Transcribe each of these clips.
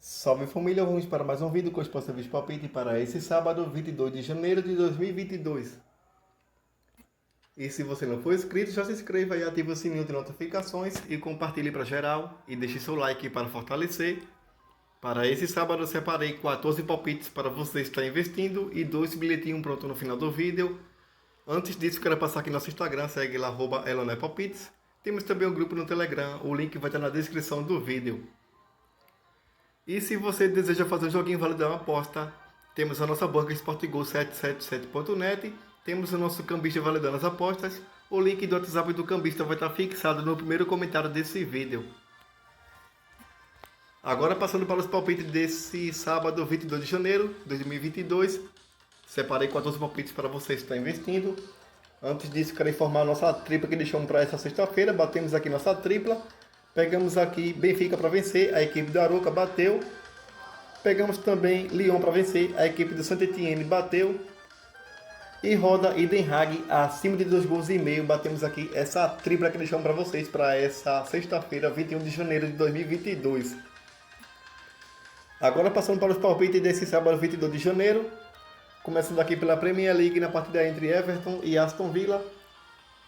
Salve família, vamos para mais um vídeo com os possíveis palpites para esse sábado, 22 de janeiro de 2022. E se você não for inscrito, já se inscreva e ative o sininho de notificações e compartilhe para geral e deixe seu like para fortalecer. Para esse sábado eu separei 14 palpites para você estar investindo e 2 bilhetinhos prontos no final do vídeo. Antes disso, quero passar aqui no nosso Instagram, segue lá, @elonepalpites. Temos também um grupo no Telegram, o link vai estar na descrição do vídeo. E se você deseja fazer um joguinho válido uma aposta, temos a nossa banca sportgo777.net, temos o nosso cambista validando as apostas, o link do WhatsApp do cambista vai estar fixado no primeiro comentário desse vídeo. Agora passando para os palpites desse sábado, 22 de janeiro de 2022, separei 14 palpites para você estar investindo. Antes disso, quero informar a nossa tripla que deixamos para essa sexta-feira, batemos aqui nossa tripla. Pegamos aqui Benfica para vencer, a equipe do Arouca bateu. Pegamos também Lyon para vencer, a equipe do Saint-Étienne bateu. E roda e Den Haag acima de 2 gols e meio. Batemos aqui essa tripla que deixamos para vocês para essa sexta-feira, 21 de janeiro de 2022. Agora passando para os palpites desse sábado, 22 de janeiro. Começando aqui pela Premier League na partida entre Everton e Aston Villa.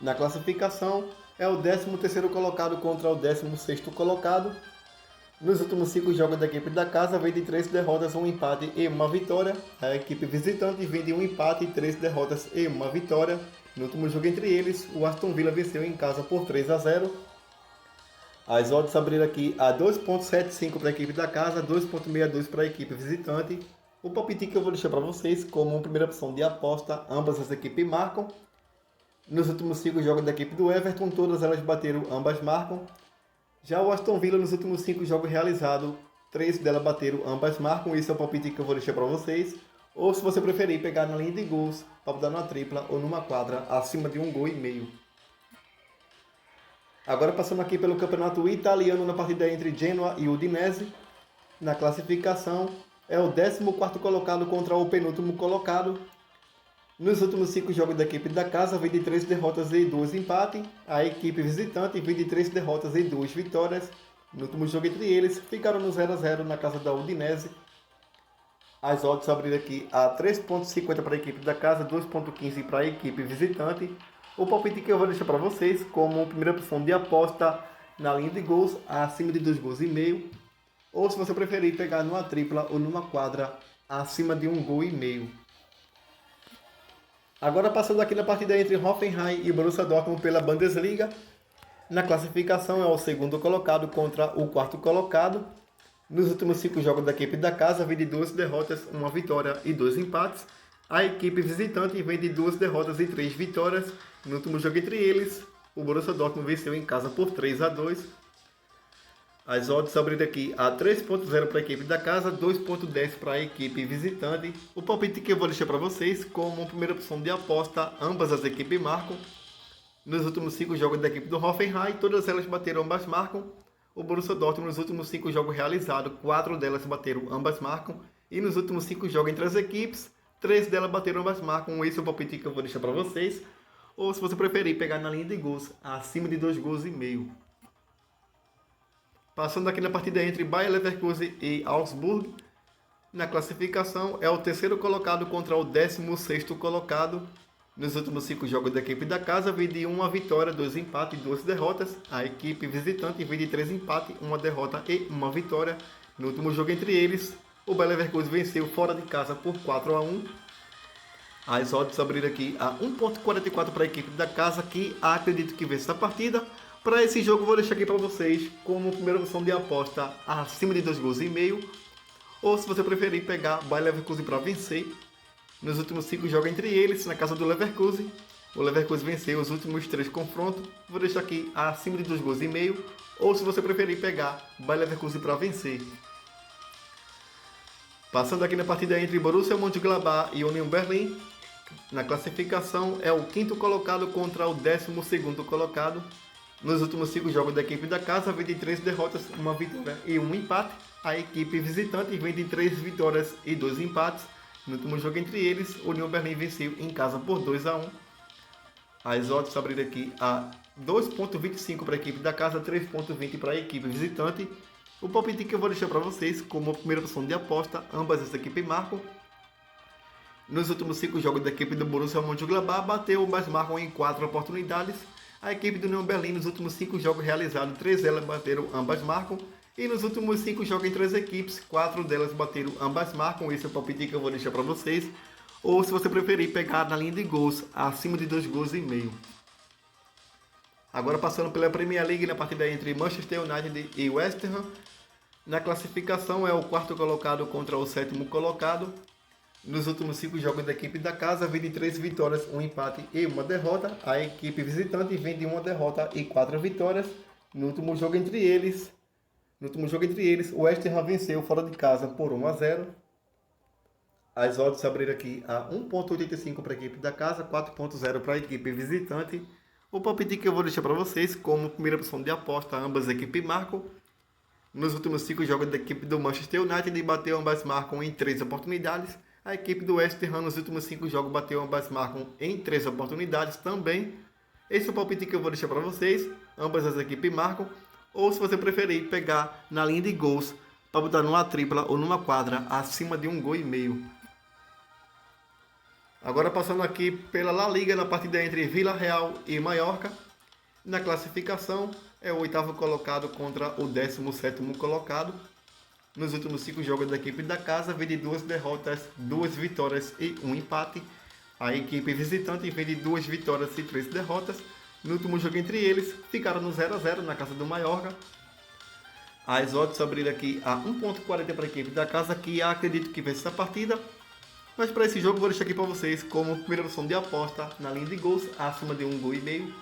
Na classificação, é o 13º colocado contra o 16º colocado. Nos últimos 5 jogos da equipe da casa, vem de 3 derrotas, 1 empate e 1 vitória. A equipe visitante vem de 1 empate, 3 derrotas e 1 vitória. No último jogo entre eles, o Aston Villa venceu em casa por 3-0. As odds abriram aqui a 2.75 para a equipe da casa, 2.62 para a equipe visitante. O palpite que eu vou deixar para vocês como primeira opção de aposta, ambas as equipes marcam. Nos últimos 5 jogos da equipe do Everton, todas elas bateram, ambas marcam. Já o Aston Villa, nos últimos 5 jogos realizados, 3 delas bateram, ambas marcam. Esse é o palpite que eu vou deixar para vocês. Ou se você preferir, pegar na linha de gols, para dar numa tripla ou numa quadra acima de 1 gol e meio. Agora passando aqui pelo campeonato italiano na partida entre Genoa e Udinese. Na classificação, é o 14º colocado contra o penúltimo colocado. Nos últimos 5 jogos da equipe da casa, vem de 3 derrotas e 2 empates. A equipe visitante vem de 3 derrotas e 2 vitórias. No último jogo entre eles, ficaram no 0-0 na casa da Udinese. As odds abriram aqui a 3.50 para a equipe da casa, 2.15 para a equipe visitante. O palpite que eu vou deixar para vocês como primeira opção de aposta na linha de gols, acima de 2 gols e meio. Ou se você preferir, pegar numa tripla ou numa quadra acima de 1 gol e meio. Agora passando aqui na partida entre Hoffenheim e Borussia Dortmund pela Bundesliga. Na classificação é o 2º colocado contra o 4º colocado. Nos últimos 5 jogos da equipe da casa, vem de 2 derrotas, 1 vitória e 2 empates. A equipe visitante vem de 2 derrotas e 3 vitórias. No último jogo entre eles, o Borussia Dortmund venceu em casa por 3-2. As odds abriram aqui a 3.0 para a equipe da casa, 2.10 para a equipe visitante. O palpite que eu vou deixar para vocês como primeira opção de aposta, ambas as equipes marcam. Nos últimos 5 jogos da equipe do Hoffenheim, todas elas bateram, ambas marcam. O Borussia Dortmund, nos últimos 5 jogos realizados, 4 delas bateram, ambas marcam. E nos últimos 5 jogos entre as equipes, 3 delas bateram, ambas marcam. Esse é o palpite que eu vou deixar para vocês. Ou se você preferir, pegar na linha de gols, acima de 2 gols e meio. Passando aqui na partida entre Bayer Leverkusen e Augsburg. Na classificação é o 3º colocado contra o 16º colocado. Nos últimos 5 jogos da equipe da casa, vem de 1 vitória, 2 empates e 2 derrotas. A equipe visitante vem de 3 empates, 1 derrota e 1 vitória. No último jogo entre eles, o Bayer Leverkusen venceu fora de casa por 4-1. As odds abriram aqui a 1.44 para a equipe da casa, que acredito que vence essa partida. Para esse jogo, vou deixar aqui para vocês como primeira opção de aposta acima de 2 gols e meio. Ou se você preferir, pegar Bayer Leverkusen para vencer. Nos últimos 5 jogos entre eles, na casa do Leverkusen, o Leverkusen venceu os últimos 3 confrontos. Vou deixar aqui acima de 2 gols e meio. Ou se você preferir, pegar Bayer Leverkusen para vencer. Passando aqui na partida entre Borussia Mönchengladbach e Union Berlin. Na classificação é o 5º colocado contra o 12º colocado. Nos últimos 5 jogos da equipe da casa, vem de 3 derrotas, 1 vitória e 1 empate. A equipe visitante vem de 3 vitórias e 2 empates. No último jogo entre eles, o Union Berlin venceu em casa por 2-1. As odds abriram aqui a 2.25 para a equipe da casa, 3.20 para a equipe visitante. O palpite que eu vou deixar para vocês como primeira opção de aposta, ambas as equipes marcam. Nos últimos 5 jogos da equipe do Borussia Mönchengladbach, bateu, mas marcam em 4 oportunidades. A equipe do União Berlim, nos últimos 5 jogos realizados, 3 delas bateram, ambas marcam. E nos últimos 5 jogos entre as equipes, 4 delas bateram, ambas marcam. Esse é o palpite que eu vou deixar para vocês. Ou, se você preferir, pegar na linha de gols, acima de 2 gols e meio. Agora passando pela Premier League, na partida entre Manchester United e West Ham. Na classificação é o quarto colocado contra o sétimo colocado. Nos últimos 5 jogos da equipe da casa, vem de 3 vitórias, 1 empate e 1 derrota. A equipe visitante vem de 1 derrota e 4 vitórias. No último jogo entre eles, o West Ham venceu fora de casa por 1-0. As odds abriram aqui a 1.85 para a equipe da casa, 4.0 para a equipe visitante. O palpite que eu vou deixar para vocês como primeira opção de aposta, ambas as equipes marcam. Nos últimos 5 jogos da equipe do Manchester United, bateu, ambas marcam em 3 oportunidades. A equipe do West Ham nos últimos 5 jogos bateu, ambas marcam em 3 oportunidades também. Esse é o palpite que eu vou deixar para vocês. Ambas as equipes marcam. Ou, se você preferir, pegar na linha de gols para botar numa tripla ou numa quadra acima de 1 gol e meio. Agora passando aqui pela La Liga, na partida entre Villarreal e Mallorca. Na classificação é o 8º colocado contra o 17º colocado. Nos últimos 5 jogos da equipe da casa, vem de 2 derrotas, 2 vitórias e 1 empate. A equipe visitante vem de 2 vitórias e 3 derrotas. No último jogo entre eles, ficaram no 0-0 na casa do Mallorca. As odds abriram aqui a 1.40 para a equipe da casa, que acredito que vence essa partida. Mas para esse jogo vou deixar aqui para vocês como primeira opção de aposta na linha de gols, acima de 1 gol e meio.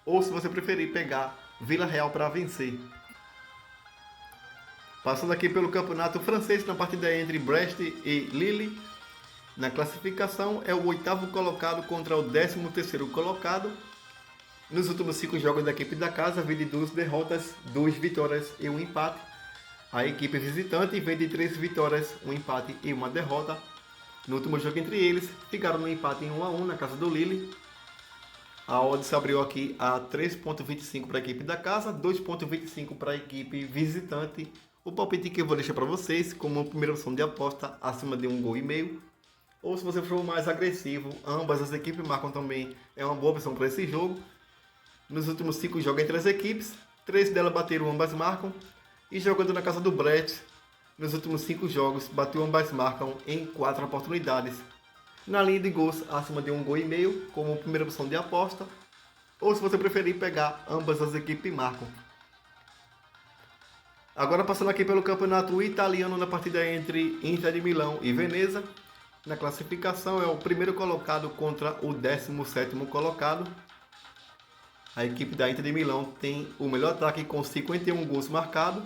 Ou, se você preferir, pegar Villarreal para vencer. Passando aqui pelo campeonato francês, na partida entre Brest e Lille. Na classificação é o 8º colocado contra o 13º colocado. Nos últimos 5 jogos da equipe da casa, vem de 2 derrotas, 2 vitórias e 1 empate. A equipe visitante vem de 3 vitórias, 1 empate e 1 derrota. No último jogo entre eles, ficaram no empate em 1-1 na casa do Lille. A odds abriu aqui a 3.25 para a equipe da casa, 2.25 para a equipe visitante. O palpite que eu vou deixar para vocês como primeira opção de aposta, acima de 1 gol e meio. Ou, se você for mais agressivo, ambas as equipes marcam também, é uma boa opção para esse jogo. Nos últimos 5 jogos entre as equipes, 3 delas bateram, ambas marcam. E jogando na casa do Brest, nos últimos 5 jogos, bateu, ambas marcam em 4 oportunidades. Na linha de gols, acima de 1 gol e meio, como primeira opção de aposta. Ou, se você preferir, pegar, ambas as equipes marcam. Agora passando aqui pelo campeonato italiano, na partida entre Inter de Milão e Veneza. Na classificação é o primeiro colocado contra o 17º colocado. A equipe da Inter de Milão tem o melhor ataque com 51 gols marcados.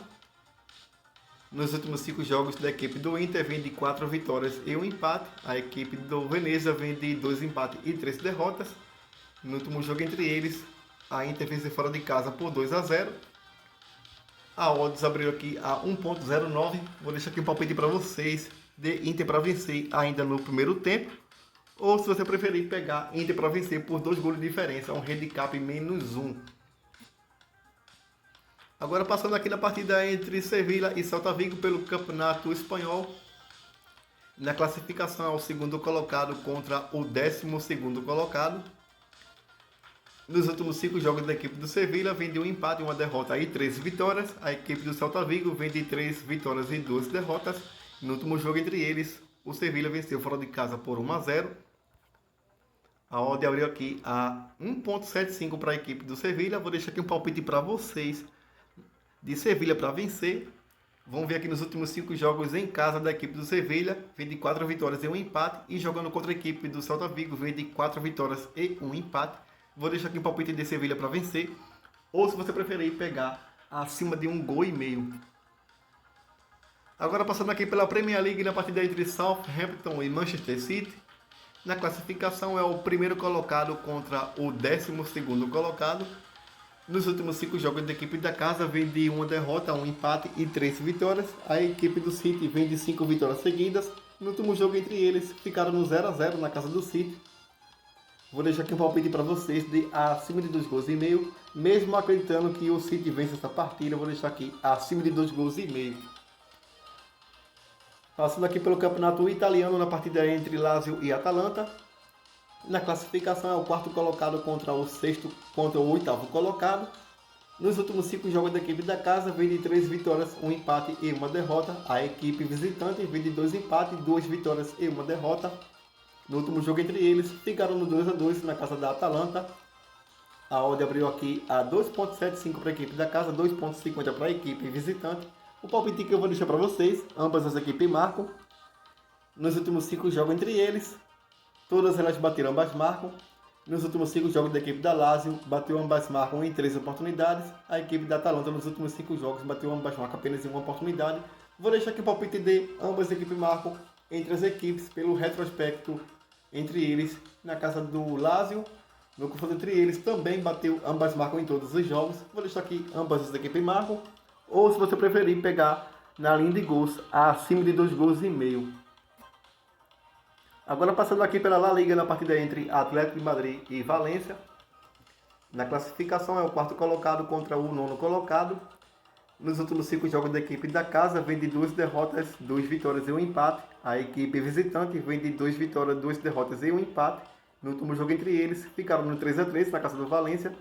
Nos últimos 5 jogos da equipe do Inter vem de 4 vitórias e 1 empate. A equipe do Veneza vem de 2 empates e 3 derrotas. No último jogo entre eles, a Inter venceu fora de casa por 2-0. A odds abriu aqui a 1.09. Vou deixar aqui um palpite para vocês de Inter para vencer ainda no primeiro tempo. Ou, se você preferir, pegar Inter para vencer por 2 gols de diferença, um handicap -1. Agora passando aqui na partida entre Sevilla e Celta Vigo pelo Campeonato Espanhol. Na classificação é o 2º colocado contra o 12º colocado. Nos últimos 5 jogos da equipe do Sevilla, vem de 1 empate, 1 derrota e 3 vitórias. A equipe do Celta Vigo vem de 3 vitórias e 2 derrotas. No último jogo entre eles, o Sevilla venceu fora de casa por 1-0. A odd abriu aqui a 1.75 para a equipe do Sevilla. Vou deixar aqui um palpite para vocês de Sevilla para vencer. Vamos ver aqui nos últimos 5 jogos em casa da equipe do Sevilla, vem de 4 vitórias e 1 empate. E jogando contra a equipe do Celta Vigo, vem de 4 vitórias e 1 empate. Vou deixar aqui um palpite de Sevilla para vencer. Ou, se você preferir, pegar acima de 1 gol e meio. Agora passando aqui pela Premier League, na partida entre Southampton e Manchester City. Na classificação é o primeiro colocado contra o 12º colocado. Nos últimos 5 jogos da equipe da casa, vem de 1 derrota, 1 empate e 3 vitórias. A equipe do City vem de 5 vitórias seguidas. No último jogo entre eles, ficaram no 0-0 na casa do City. Vou deixar aqui um palpite para vocês de acima de 2 gols e meio. Mesmo acreditando que o City vence essa partida, eu vou deixar aqui acima de 2 gols e meio. Passando aqui pelo campeonato italiano, na partida entre Lazio e Atalanta. Na classificação é o quarto colocado contra o oitavo colocado. Nos últimos 5 jogos da equipe da casa, vem de 3 vitórias, 1 empate e 1 derrota. A equipe visitante vem de 2 empates, 2 vitórias e 1 derrota. No último jogo entre eles, ficaram no 2-2 na casa da Atalanta. A odd abriu aqui a 2,75 para a equipe da casa, 2,50 para a equipe visitante. O palpite que eu vou deixar para vocês, ambas as equipes marcam. Nos últimos 5 jogos entre eles, todas elas bateram, ambas marcam. Nos últimos 5 jogos da equipe da Lazio, bateu ambas marcam em 3 oportunidades. A equipe da Atalanta nos últimos 5 jogos bateu ambas marcam apenas em 1 oportunidade. Vou deixar aqui o palpite de ambas equipes marcam entre as equipes pelo retrospecto entre eles na casa do Lazio. No confronto entre eles também bateu ambas marcam em todos os jogos. Vou deixar aqui ambas as equipes marcam. Ou se você preferir pegar na linha de gols acima de 2 gols e meio. Agora passando aqui pela La Liga na partida entre Atlético de Madrid e Valência. Na classificação é o quarto colocado contra o nono colocado. Nos últimos 5 jogos da equipe da casa vem de 2 derrotas, 2 vitórias e 1 empate. A equipe visitante vem de 2 vitórias, 2 derrotas e 1 empate. No último jogo entre eles ficaram no 3-3 na casa do Valência.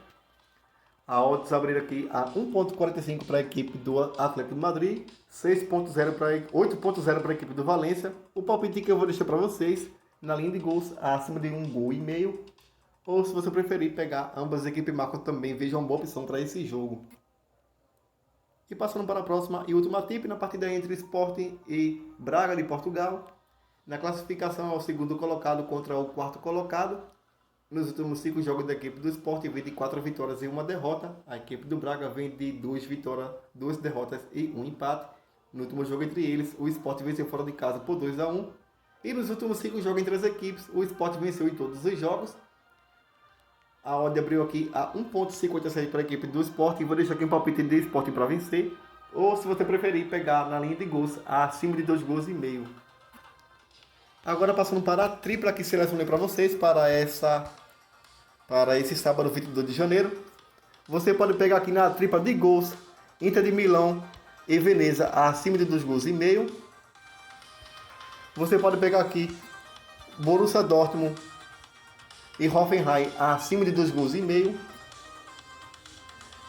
A odds abrir aqui a 1,45 para a equipe do Atlético de Madrid, 8,0 para a equipe do Valência. O palpite que eu vou deixar para vocês na linha de gols acima de 1 gol e meio. Ou se você preferir pegar ambas as equipes marcam também, veja uma boa opção para esse jogo. E passando para a próxima e última tip, na partida entre Sporting e Braga de Portugal. Na classificação é o segundo colocado contra o quarto colocado. Nos últimos 5 jogos da equipe do Sporting vem de 4 vitórias e 1 derrota. A equipe do Braga vem de 2 vitórias, 2 derrotas e 1 empate. No último jogo entre eles, o Sporting venceu fora de casa por 2-1. E nos últimos 5 jogos entre as equipes, o Sporting venceu em todos os jogos. A odd abriu aqui a 1,56 para a equipe do Sporting. Vou deixar aqui um palpite de Sporting para vencer. Ou se você preferir pegar na linha de gols acima de 2 gols e meio. Agora passando para a tripla que selecionei para vocês para esse sábado 22 de janeiro. Você pode pegar aqui na tripla de gols Inter de Milão e Veneza acima de 2 gols e meio. Você pode pegar aqui Borussia Dortmund e Hoffenheim acima de 2 gols e meio.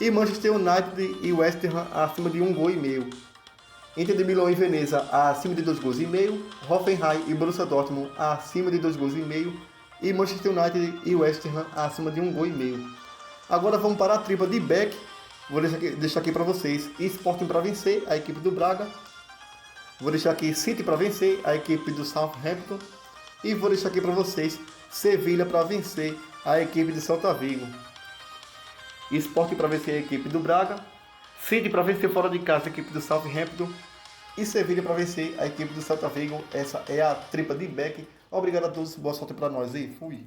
E Manchester United e West Ham acima de 1 gol e meio. Inter de Milão e Veneza acima de 2 gols e meio. Hoffenheim e Borussia Dortmund acima de 2 gols e meio. E Manchester United e West Ham acima de 1 gol e meio. Agora vamos para a tripla de back. Vou deixar aqui para vocês Sporting para vencer, a equipe do Braga. Vou deixar aqui City para vencer, a equipe do Southampton. E vou deixar aqui para vocês Sevilha para vencer, a equipe do Celta Vigo. Sporting para vencer a equipe do Braga. City para vencer fora de casa a equipe do Southampton. E Sevilha para vencer a equipe do Celta Vigo. Essa é a tripla de back. Obrigado a todos, boa sorte para nós e fui!